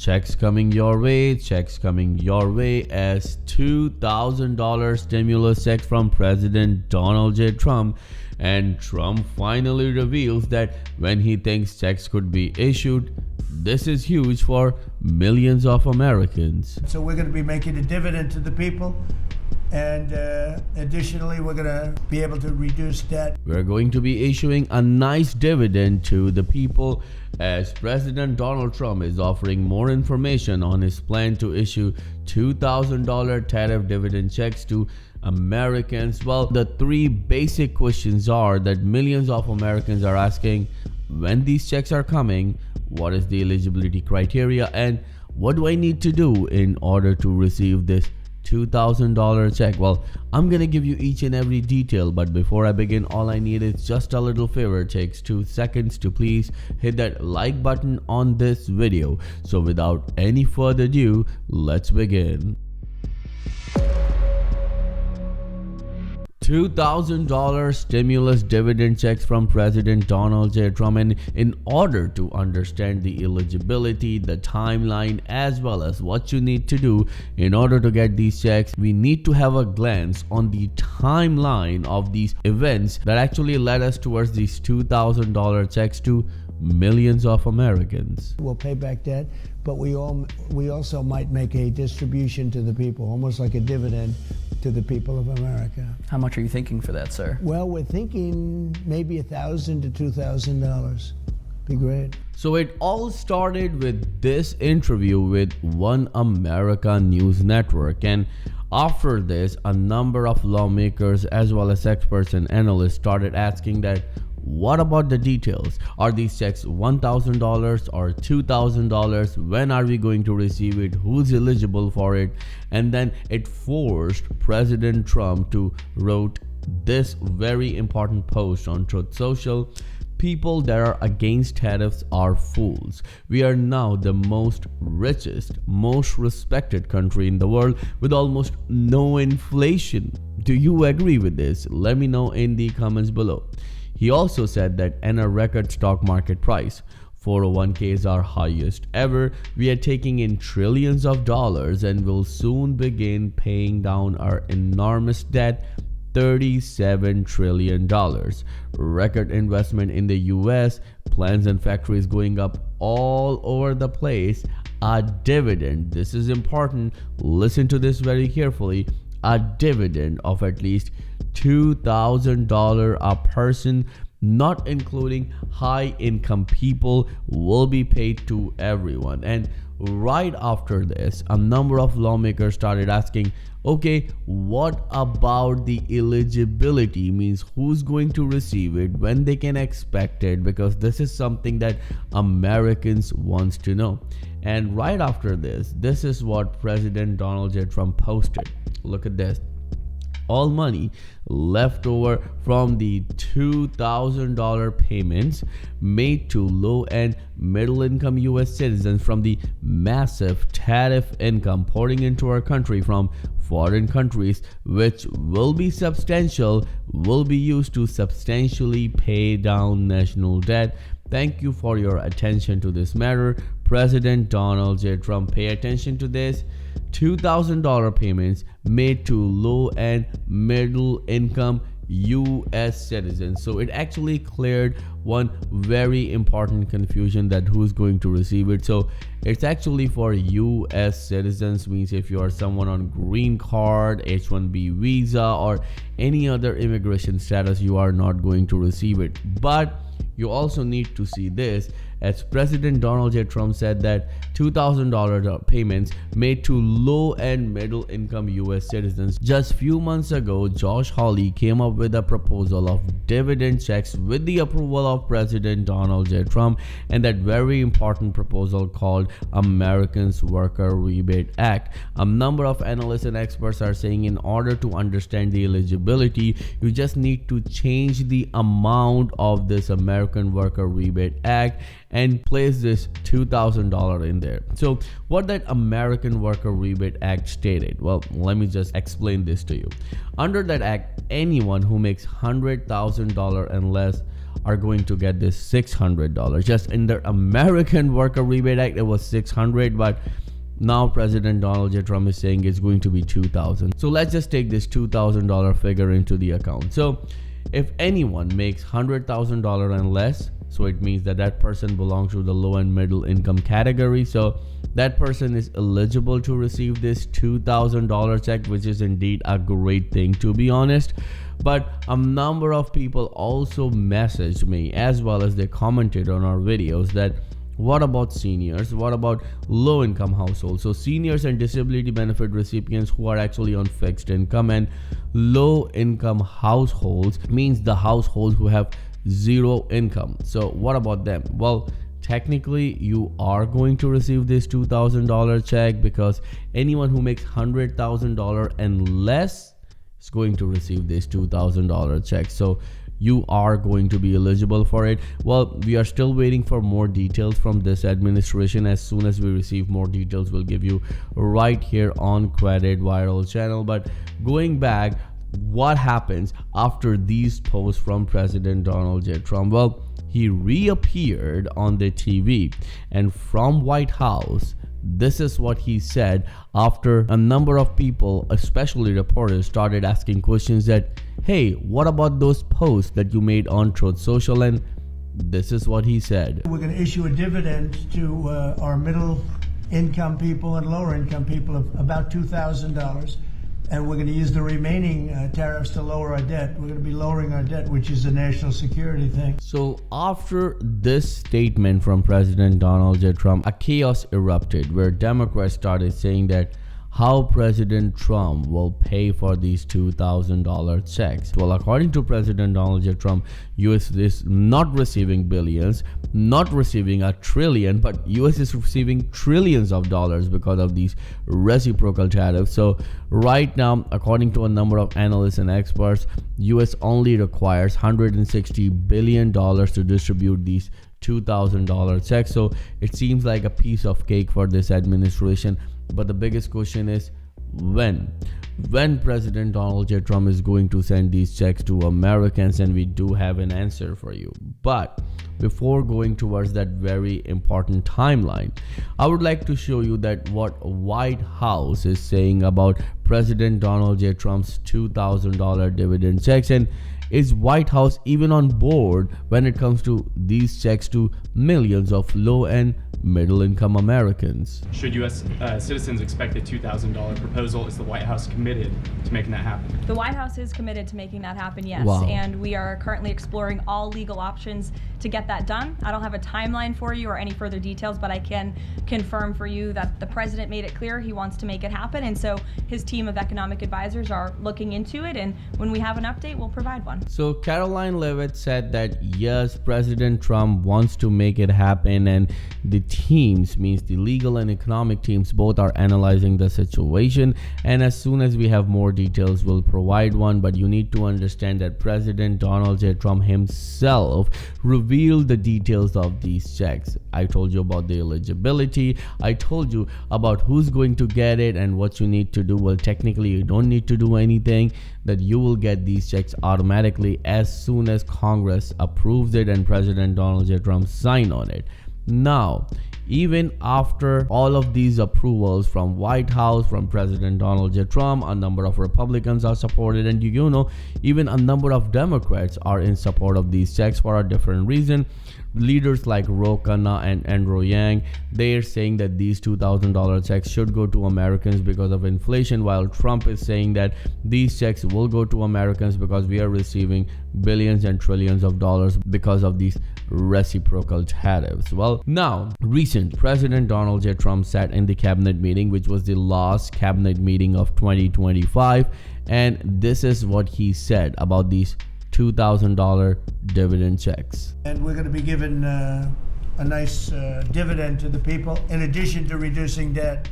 Checks coming your way as $2,000 stimulus check from President Donald J. Trump. And Trump finally reveals that when he thinks checks could be issued, this is huge for millions of Americans. So we're going to be making a dividend to the people. And additionally, we're going to be able to reduce debt. We're going to be issuing a nice dividend to the people as President Donald Trump is offering more information on his plan to issue $2,000 tariff dividend checks to Americans. Well, the three basic questions are that millions of Americans are asking: when these checks are coming, what is the eligibility criteria, and what do I need to do in order to receive this $2,000 check? Well, I'm gonna give you each and every detail, but before I begin, all I need is just a little favor. It takes 2 seconds to please hit that like button on this video. So without any further ado, let's begin. $2,000 stimulus dividend checks from President Donald J. Trump. And in order to understand the eligibility, the timeline, as well as what you need to do in order to get these checks, we need to have a glance on the timeline of these events that actually led us towards these $2,000 checks to millions of Americans. We'll pay back debt, but we also might make a distribution to the people, almost like a dividend to the people of America. How much are you thinking for that, sir? Well, we're thinking maybe $1,000 to $2,000. Be great. So it all started with this interview with One America News Network, and after this, a number of lawmakers as well as experts and analysts started asking that, what about the details? Are these checks $1,000 or $2,000? When are we going to receive it? Who's eligible for it? And then it forced President Trump to wrote this very important post on Truth Social: people that are against tariffs are fools. We are now the most richest, most respected country in the world with almost no inflation. Do you agree with this? Let me know in the comments below. He also said that in a record stock market price, 401ks are highest ever. We are taking in trillions of dollars and will soon begin paying down our enormous debt, $37 trillion. Record investment in the US, plants and factories going up all over the place. A dividend, this is important, listen to this very carefully, a dividend of at least $2,000 a person, not including high income people, will be paid to everyone. And right after this, a number of lawmakers started asking, okay, what about the eligibility? Means who's going to receive it, when they can expect it, because this is something that Americans wants to know. And right after this is what President Donald J. Trump posted. Look at this. All money left over from the $2,000 payments made to low and middle income US citizens from the massive tariff income pouring into our country from foreign countries, which will be substantial, will be used to substantially pay down national debt. Thank you for your attention to this matter. President Donald J. Trump, pay attention to this. $2,000 payments made to low and middle income US citizens. So it actually cleared one very important confusion, that who's going to receive it. So it's actually for US citizens, means if you are someone on green card, H-1B visa, or any other immigration status, you are not going to receive it. But you also need to see this, as President Donald J. Trump said that $2,000 payments made to low and middle income US citizens. Just few months ago, Josh Hawley came up with a proposal of dividend checks with the approval of President Donald J. Trump, and that very important proposal called Americans Worker Rebate Act. A number of analysts and experts are saying in order to understand the eligibility, you just need to change the amount of this American Worker Rebate Act and place this $2,000 in there. So what that American Worker Rebate Act stated, well, let me just explain this to you. Under that act, anyone who makes $100,000 and less are going to get this $600. Just in the American Worker Rebate Act, it was $600, but now President Donald J. Trump is saying it's going to be $2,000. So let's just take this $2,000 figure into the account. So if anyone makes $100,000 and less, so it means that that person belongs to the low and middle income category. So that person is eligible to receive this $2,000 check, which is indeed a great thing, to be honest. But a number of people also messaged me, as well as they commented on our videos, that what about seniors? What about low income households? So seniors and disability benefit recipients who are actually on fixed income, and low income households means the households who have zero income. So what about them? Well, technically you are going to receive this $2,000 check, because anyone who makes $100,000 and less is going to receive this $2,000 check. So you are going to be eligible for it. Well, we are still waiting for more details from this administration. As soon as we receive more details, we'll give you right here on Credit Viral channel. But going back, what happens after these posts from President Donald J. Trump? Well, he reappeared on the TV, and from White House, this is what he said after a number of people, especially reporters, started asking questions that, hey, what about those posts that you made on Truth Social? And this is what he said. We're going to issue a dividend to our middle income people and lower income people of about $2,000. And we're going to use the remaining tariffs to lower our debt. We're going to be lowering our debt, which is a national security thing. So after this statement from President Donald J. Trump, a chaos erupted where Democrats started saying that how President Trump will pay for these $2,000 checks. Well, according to President Donald J. Trump, US is not receiving billions, not receiving a trillion, but US is receiving trillions of dollars because of these reciprocal tariffs. So right now, according to a number of analysts and experts, US only requires $160 billion to distribute these $2,000 checks. So it seems like a piece of cake for this administration. But the biggest question is when President Donald J. Trump is going to send these checks to Americans, and we do have an answer for you. But before going towards that very important timeline, I would like to show you that what White House is saying about President Donald J. Trump's $2,000 dividend checks, and is White House even on board when it comes to these checks to millions of low and middle income Americans? Should U.S. Citizens expect a $2,000 proposal? Is the White House committed to making that happen? The White House is committed to making that happen, yes. Wow. And we are currently exploring all legal options to get that done. I don't have a timeline for you or any further details, but I can confirm for you that the president made it clear he wants to make it happen. And so his team of economic advisors are looking into it. And when we have an update, we'll provide one. So Caroline Leavitt said that yes, President Trump wants to make it happen, and the teams, means the legal and economic teams, both are analyzing the situation, and as soon as we have more details, we'll provide one. But you need to understand that President Donald J. Trump himself revealed the details of these checks. I told you about the eligibility, I told you about who's going to get it and what you need to do. Well, technically you don't need to do anything, that you will get these checks automatically as soon as Congress approves it and President Donald J. Trump sign on it. Now, even after all of these approvals from White House, from President Donald J. Trump, a number of Republicans are supported, and you know, even a number of Democrats are in support of these checks for a different reason. Leaders like Ro Khanna and Andrew Yang, they are saying that these $2,000 checks should go to Americans because of inflation, while Trump is saying that these checks will go to Americans because we are receiving billions and trillions of dollars because of these reciprocal tariffs. Well, now, recent President Donald J. Trump sat in the cabinet meeting, which was the last cabinet meeting of 2025, and this is what he said about these $2,000 dividend checks. And we're going to be given a nice dividend to the people, in addition to reducing debt.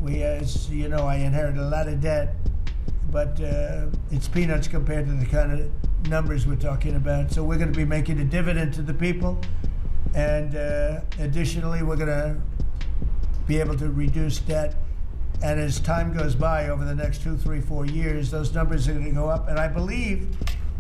We, as you know, I inherited a lot of debt, but it's peanuts compared to the kind of numbers we're talking about. So we're going to be making a dividend to the people, and additionally, we're going to be able to reduce debt. And as time goes by over the next 2, 3, 4 years, those numbers are going to go up. And I believe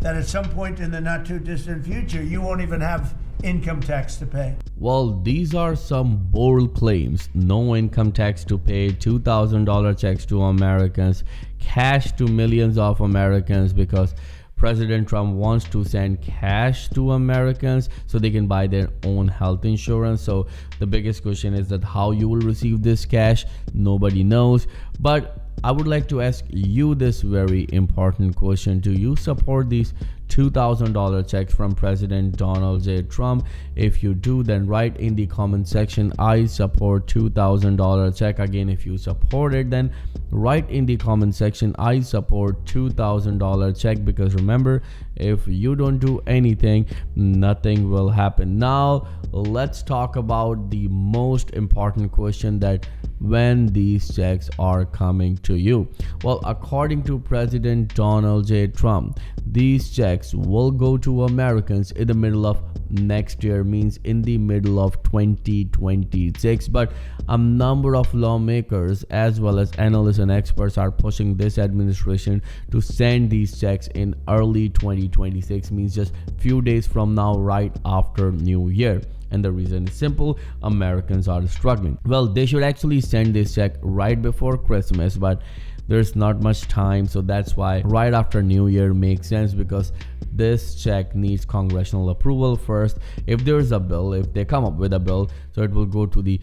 that at some point in the not too distant future, you won't even have income tax to pay. Well, these are some bold claims. No income tax to pay, $2,000 checks to Americans, cash to millions of Americans, because President Trump wants to send cash to Americans so they can buy their own health insurance. So the biggest question is that how you will receive this cash, nobody knows. But I would like to ask you this very important question. Do you support these $2,000 checks from President Donald J. Trump? If you do, then write in the comment section, I support $2,000 check. Again, if you support it, then write in the comment section, I support $2,000 check, because remember, if you don't do anything, nothing will happen. Now let's talk about the most important question, that when these checks are coming to you. Well, according to President Donald J. Trump, these checks will go to Americans in the middle of next year, means in the middle of 2026. But a number of lawmakers as well as analysts and experts are pushing this administration to send these checks in early 2026, means just few days from now, right after New Year. And the reason is simple: Americans are struggling. Well, they should actually send this check right before Christmas, but there's not much time, so that's why right after New Year makes sense, because this check needs congressional approval first. If there's a bill, if they come up with a bill, so it will go to the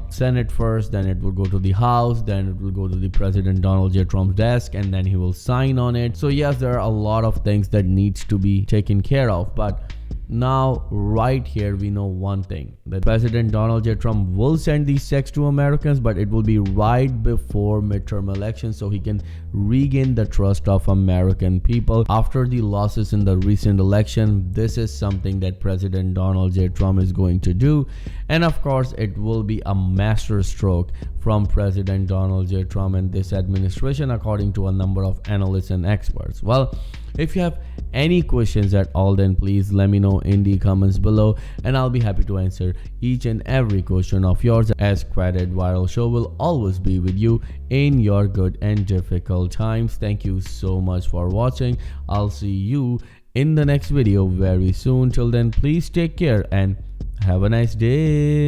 Senate first, then it will go to the House, then it will go to the President Donald J. Trump's desk, and then he will sign on it. So yes, there are a lot of things that needs to be taken care of, but now right here we know one thing, that President Donald J. Trump will send these checks to Americans, but it will be right before midterm elections, so he can regain the trust of American people after the losses in the recent election. This is something that President Donald J. Trump is going to do, and of course it will be a master stroke from President Donald J. Trump and this administration, according to a number of analysts and experts. Well, if you have any questions at all, then please let me know in the comments below, and I'll be happy to answer each and every question of yours, as Credit Viral Show will always be with you in your good and difficult times. Thank you so much for watching. I'll see you in the next video very soon. Till then, please take care and have a nice day.